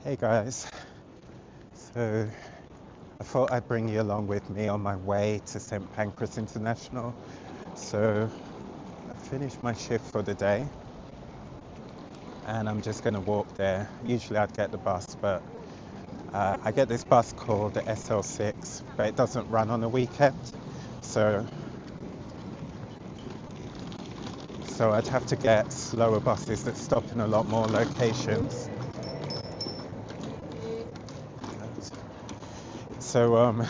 Hey guys, so I thought I'd bring you along with me on my way to St Pancras International. So I finished my shift for the day and I'm just going to walk there. Usually I'd get the bus, but I get this bus called the SL6, but it doesn't run on the weekend. So I'd have to get slower buses that stop in a lot more locations. So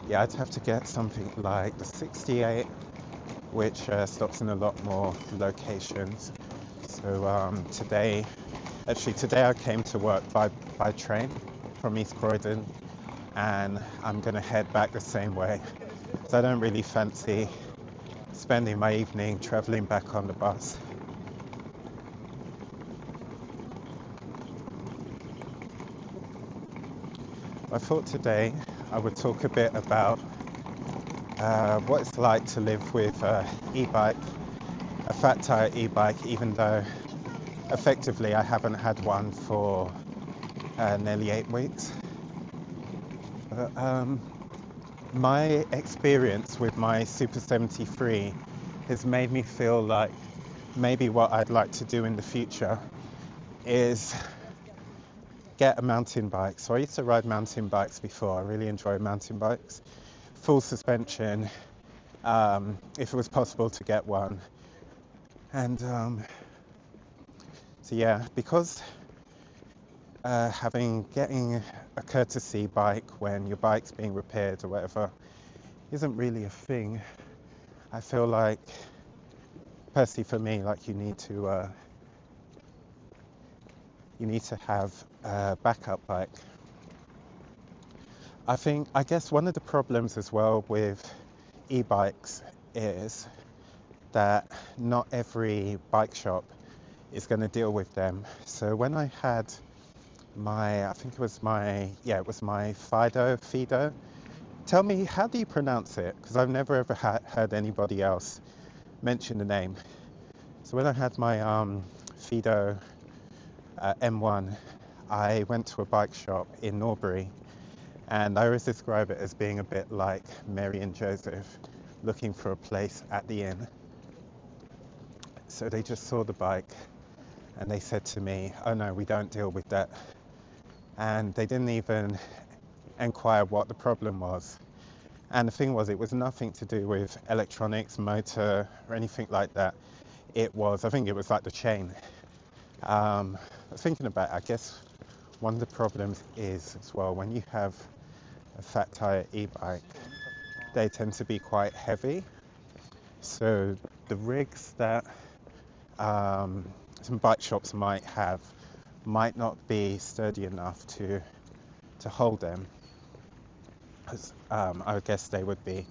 yeah, I'd have to get something like the 68, which stops in a lot more locations. So today I came to work by train from East Croydon, and I'm going to head back the same way. So I don't really fancy spending my evening travelling back on the bus. I thought today I would talk a bit about what it's like to live with e-bike, a fat tire e-bike, even though effectively I haven't had one for nearly 8 weeks. But my experience with my Super 73 has made me feel like maybe what I'd like to do in the future is get a mountain bike. So I used to ride mountain bikes before. I really enjoy mountain bikes. Full suspension, if it was possible to get one. And so yeah, because getting a courtesy bike when your bike's being repaired or whatever isn't really a thing. I feel like, personally for me, like you need to have a backup bike. I guess one of the problems as well with e-bikes is that not every bike shop is going to deal with them. So when I had my Fido. Tell me, how do you pronounce it? Because I've never ever heard anybody else mention the name. So when I had my Fido M1, I went to a bike shop in Norbury, and I always describe it as being a bit like Mary and Joseph looking for a place at the inn. So they just saw the bike and they said to me, "Oh no, we don't deal with that." And they didn't even inquire what the problem was. And the thing was, it was nothing to do with electronics, motor, or anything like that. I think it was like the chain. Thinking about it, I guess one of the problems is as well, when you have a fat tire e-bike, they tend to be quite heavy. So the rigs that some bike shops might have might not be sturdy enough to hold them. I guess they would be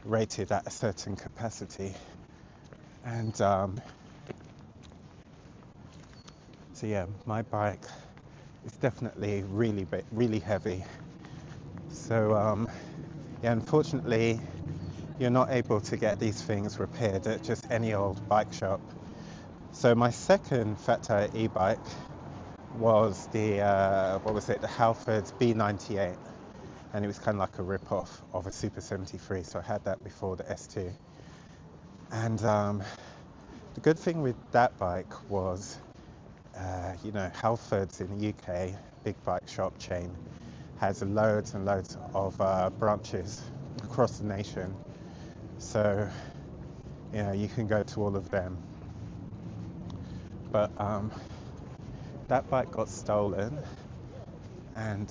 rated at a certain capacity. And so yeah, my bike is definitely really heavy. So yeah, unfortunately, you're not able to get these things repaired at just any old bike shop. So my second fat tire e-bike was the Halfords B98, and it was kind of like a rip-off of a Super 73. So I had that before the S2. And the good thing with that bike was, Halfords in the UK, big bike shop chain, has loads and loads of branches across the nation. So, you can go to all of them. But that bike got stolen, and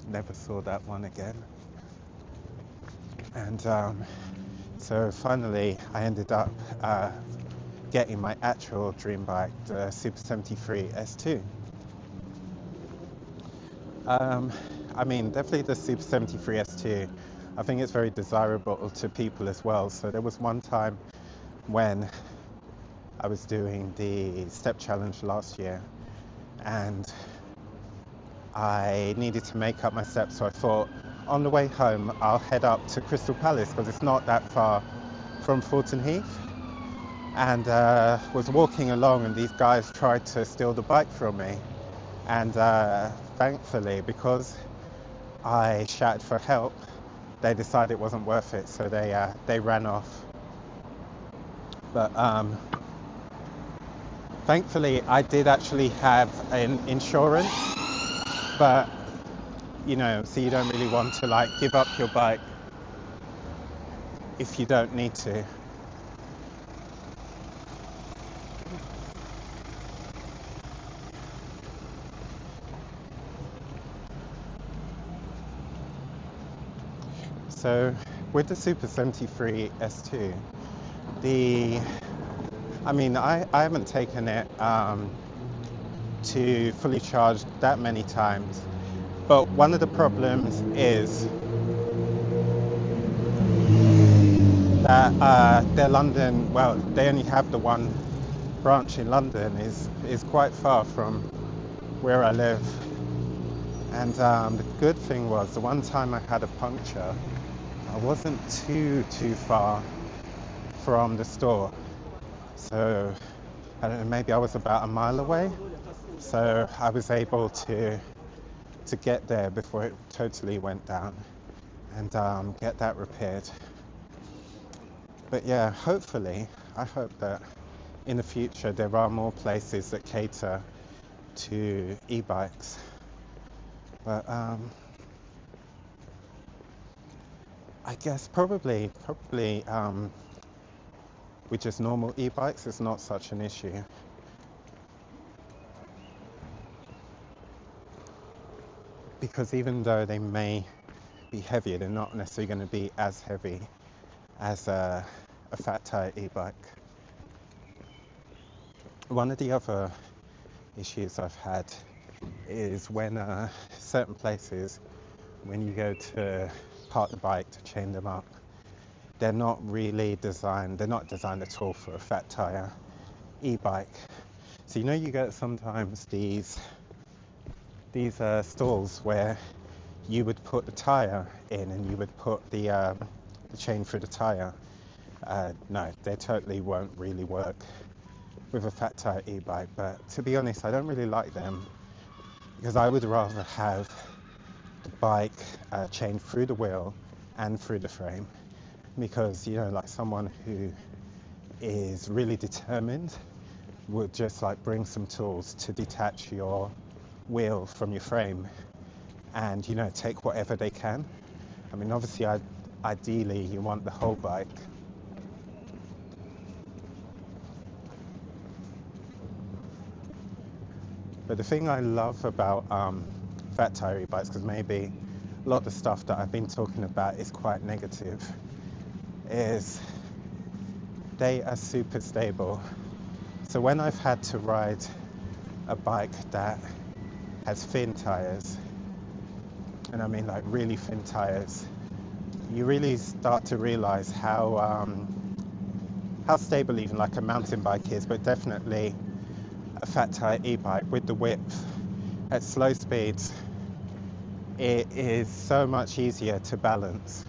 never saw that one again. And so finally I ended up getting my actual dream bike, the Super 73 S2. Definitely the Super 73 S2. I think it's very desirable to people as well. So there was one time when I was doing the step challenge last year, and I needed to make up my steps, so I thought on the way home I'll head up to Crystal Palace because it's not that far from Fulton Heath. And was walking along, and these guys tried to steal the bike from me. And thankfully, because I shouted for help, they decided it wasn't worth it, so they ran off. But thankfully, I did actually have an insurance, but so you don't really want to like give up your bike if you don't need to. So with the Super 73 S2, I haven't taken it to fully charge that many times, but one of the problems is that their London, well, they only have the one branch in London, is quite far from where I live. And the good thing was, the one time I had a puncture, I wasn't too far from the store. So, I don't know, maybe I was about a mile away. So I was able to get there before it totally went down and get that repaired. But yeah, hopefully, I hope that in the future there are more places that cater to e-bikes. But I guess probably with just normal e-bikes, it's not such an issue. Because even though they may be heavier, they're not necessarily going to be as heavy as a fat tire e-bike. One of the other issues I've had is when certain places, when you go to park the bike to chain them up, they're not designed at all for a fat tire e-bike. So you get sometimes these stalls where you would put the tire in and you would put the chain through the tire. No, they totally won't really work with a fat tire e-bike. But to be honest, I don't really like them, because I would rather have the bike chained through the wheel and through the frame, because like someone who is really determined would just like bring some tools to detach your wheel from your frame and take whatever they can. I mean, obviously ideally you want the whole bike. But the thing I love about fat tire e-bikes, because maybe a lot of the stuff that I've been talking about is quite negative, is they are super stable. So when I've had to ride a bike that has thin tires, and I mean like really thin tires, you really start to realize how stable even like a mountain bike is, but definitely a fat tire e-bike with the width at slow speeds, it is so much easier to balance.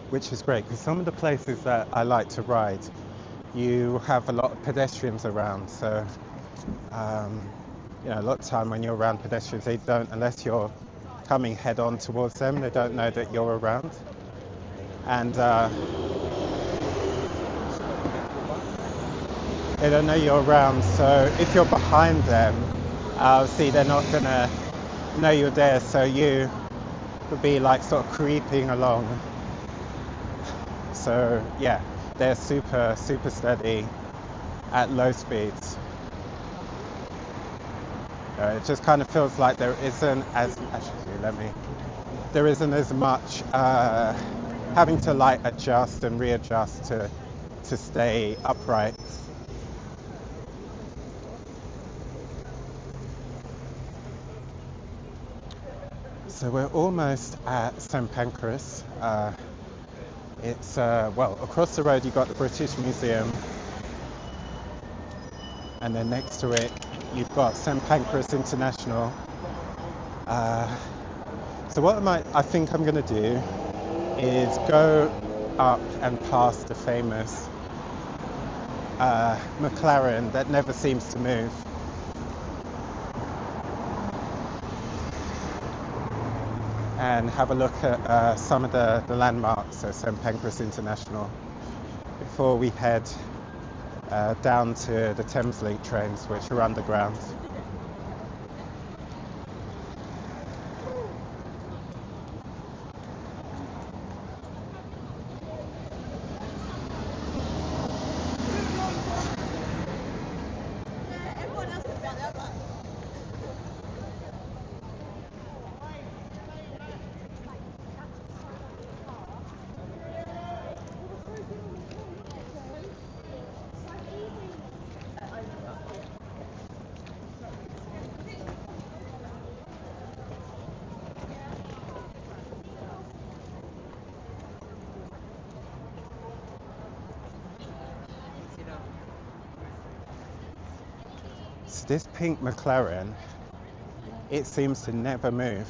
Which is great, because some of the places that I like to ride, you have a lot of pedestrians around. So, a lot of time when you're around pedestrians, they don't, unless you're coming head on towards them, they don't know that you're around. And they don't know you're around. So if you're behind them, see, they're not gonna know you're there. So you would be like sort of creeping along. So yeah, they're super steady at low speeds. It just kind of feels like there isn't as much having to like adjust and readjust to stay upright. So we're almost at St Pancras It's, well, across the road you've got the British Museum, and then next to it you've got St Pancras International. Uh, so what I think I'm going to do is go up and past the famous McLaren that never seems to move, and have a look at some of the landmarks at St Pancras International before we head down to the Thameslink trains, which are underground. So this pink McLaren, it seems to never move.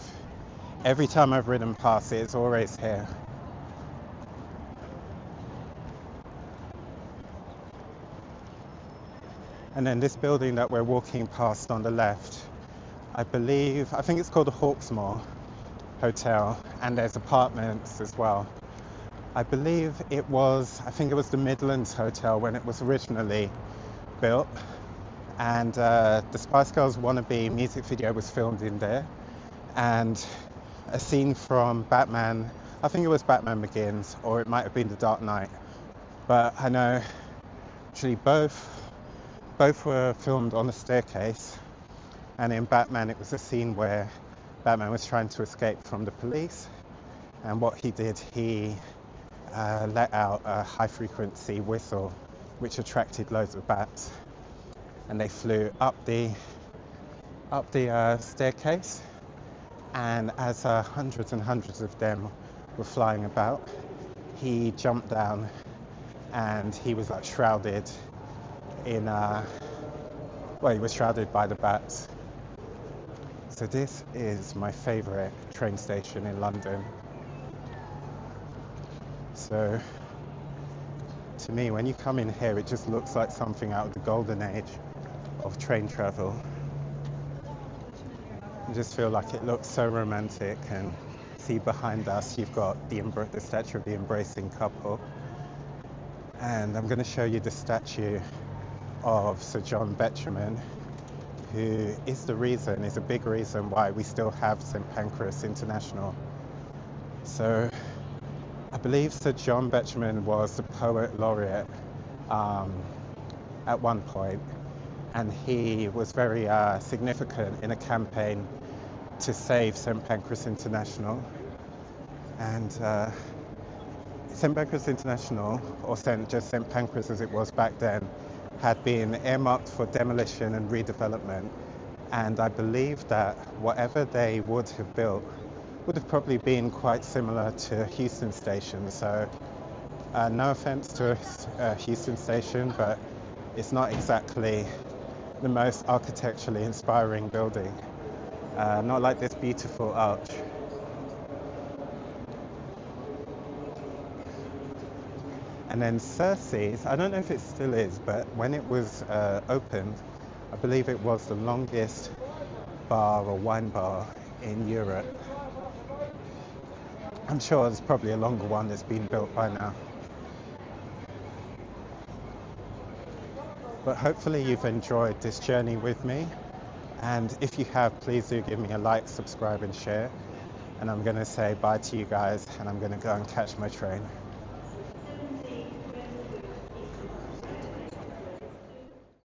Every time I've ridden past it, it's always here. And then this building that we're walking past on the left, I think it's called the Hawksmoor Hotel, and there's apartments as well. I think it was the Midlands Hotel when it was originally built, and the Spice Girls Wannabe music video was filmed in there, and a scene from Batman, I think it was Batman Begins, or it might have been The Dark Knight, but I know actually both were filmed on a staircase, and in Batman it was a scene where Batman was trying to escape from the police, and what he did, he let out a high frequency whistle which attracted loads of bats, and they flew up the staircase, and as hundreds and hundreds of them were flying about, he jumped down and he was like shrouded in he was shrouded by the bats. So this is my favourite train station in London. So to me, when you come in here, it just looks like something out of the golden age of train travel. I just feel like it looks so romantic, and see behind us you've got the statue of the embracing couple, and I'm going to show you the statue of Sir John Betjeman, who is a big reason why we still have St Pancras International. So I believe Sir John Betjeman was the poet laureate at one point, and he was very significant in a campaign to save St Pancras International. And St Pancras International, or just St Pancras as it was back then, had been earmarked for demolition and redevelopment, and I believe that whatever they would have built would have probably been quite similar to Houston Station. So no offense to Houston Station, but it's not exactly the most architecturally inspiring building. Not like this beautiful arch. And then Cersei's, I don't know if it still is, but when it was opened, I believe it was the longest bar or wine bar in Europe. I'm sure there's probably a longer one that's been built by now. But hopefully you've enjoyed this journey with me, and if you have, please do give me a like, subscribe and share. And I'm going to say bye to you guys, and I'm going to go and catch my train.